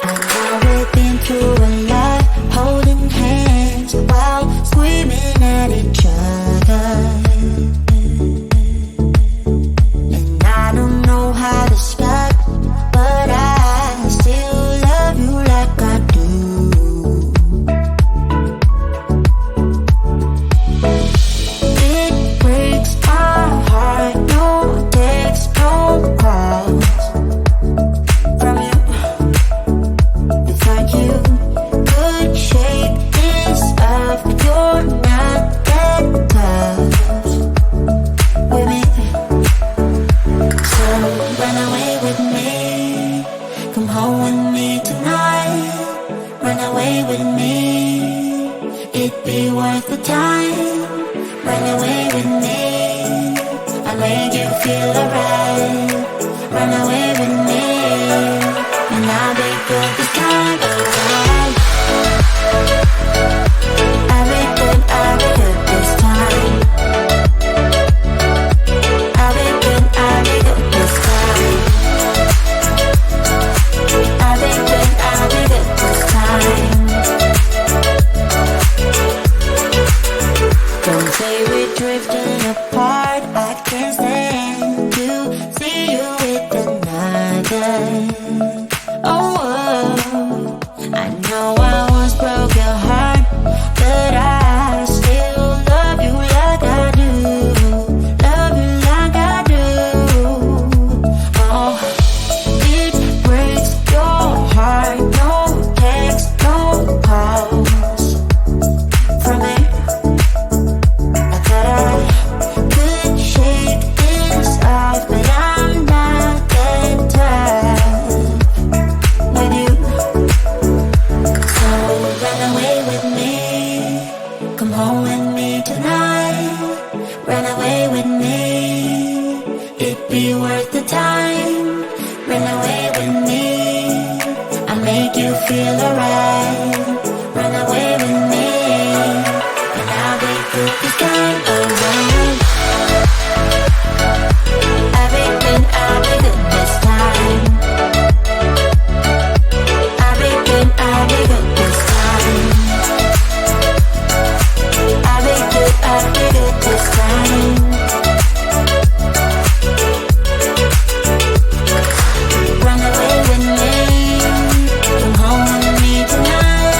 I know we've been through a lot, holding hands while screaming at each other. And I don't know how to start, but I still love you like I do. It breaks my heart, no text, no calls from you. It's like you could shake this off, but you're not that tough with me. So run away with me, come home with me tonight. Run away with me, it'd be worth the time. Run away with me, I'll make you feel alright. Run away with me, and I'll be good this time around. I'll be good this time. I'll be good this time. I'll be good this time. Don't say we're drifting apart, I can't stand to see you with another. Oh, I know I once broke your heart, but I still love you like I do. Love you like I do. Oh, it breaks your heart, no text, no calls from me. I thought I could shake this off, but I'm not that tough with you. So run away with me, come home with me tonight. Run away with me, it'd be worth the time. Run away with me, I'll make you feel alright. Run away with me, and I'll be good this time around. I'll be good this time. I'll be good this time. I'll be good this time. Run away with me, come home with me tonight.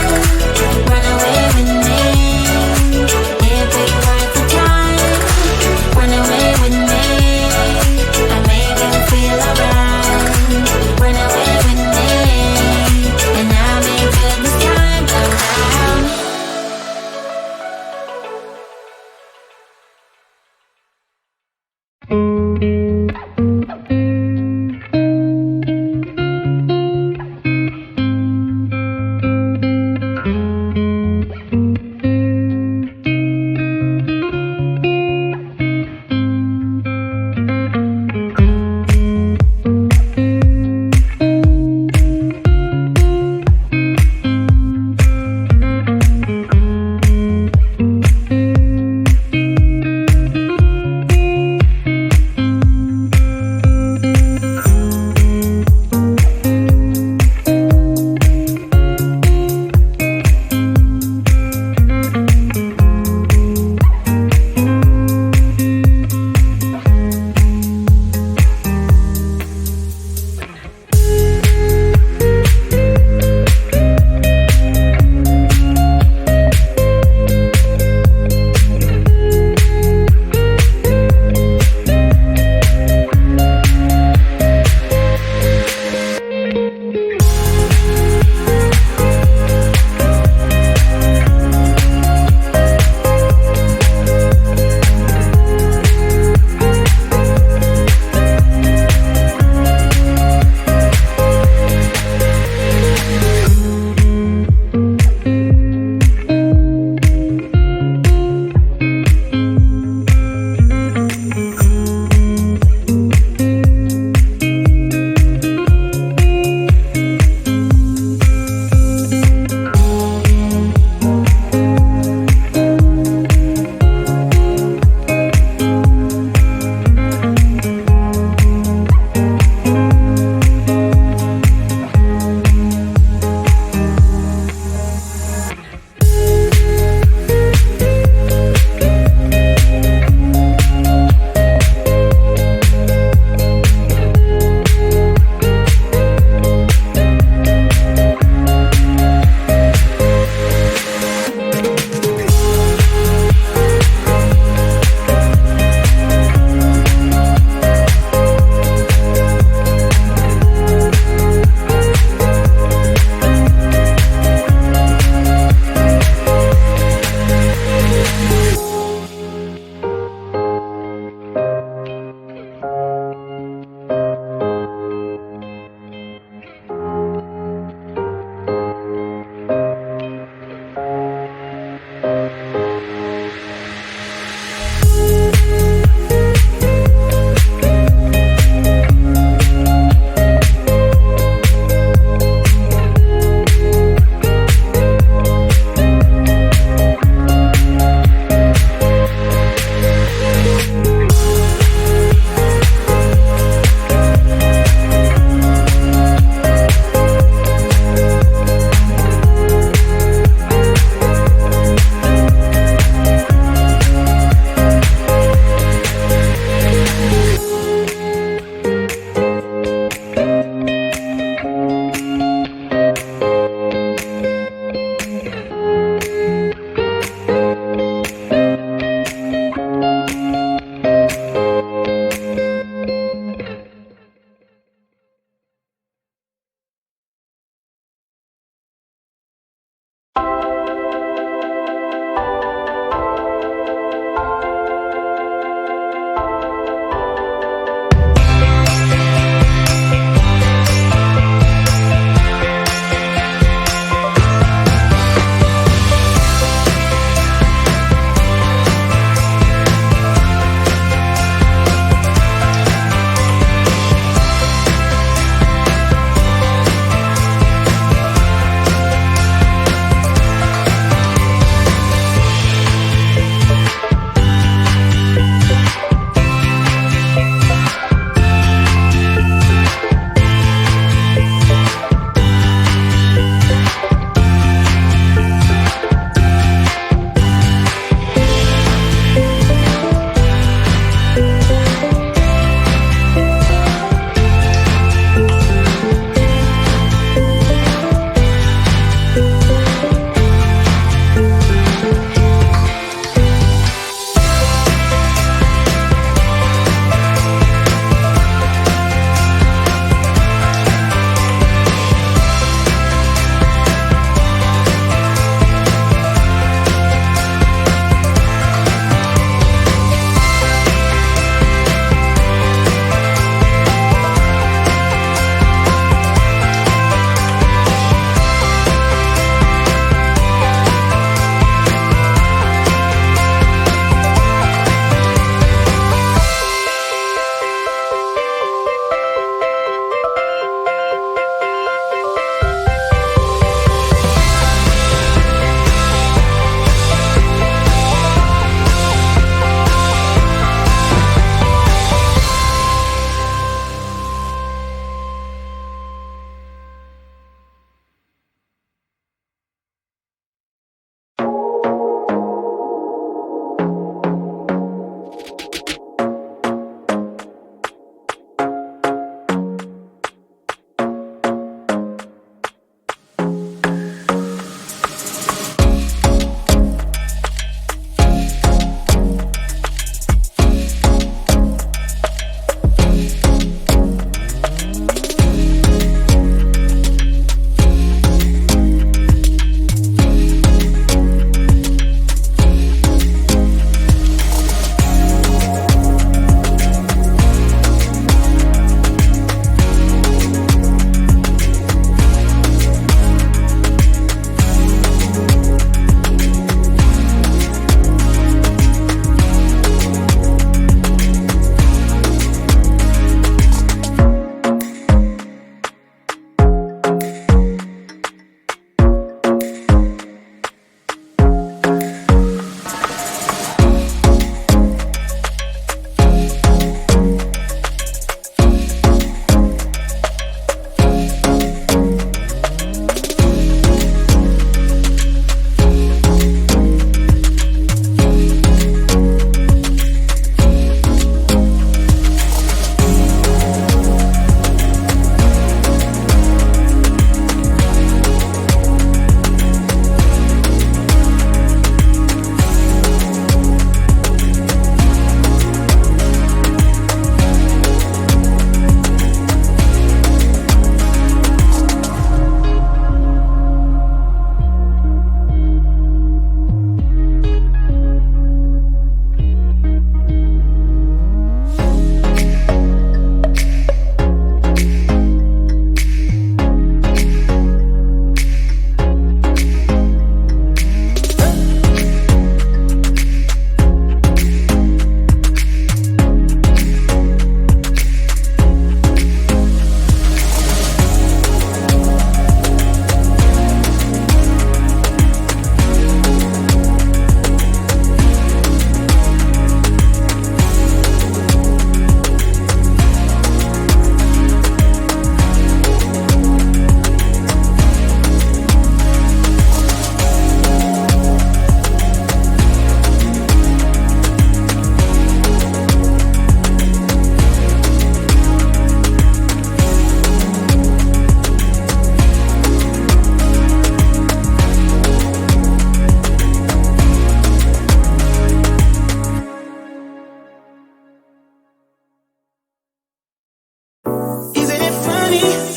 me.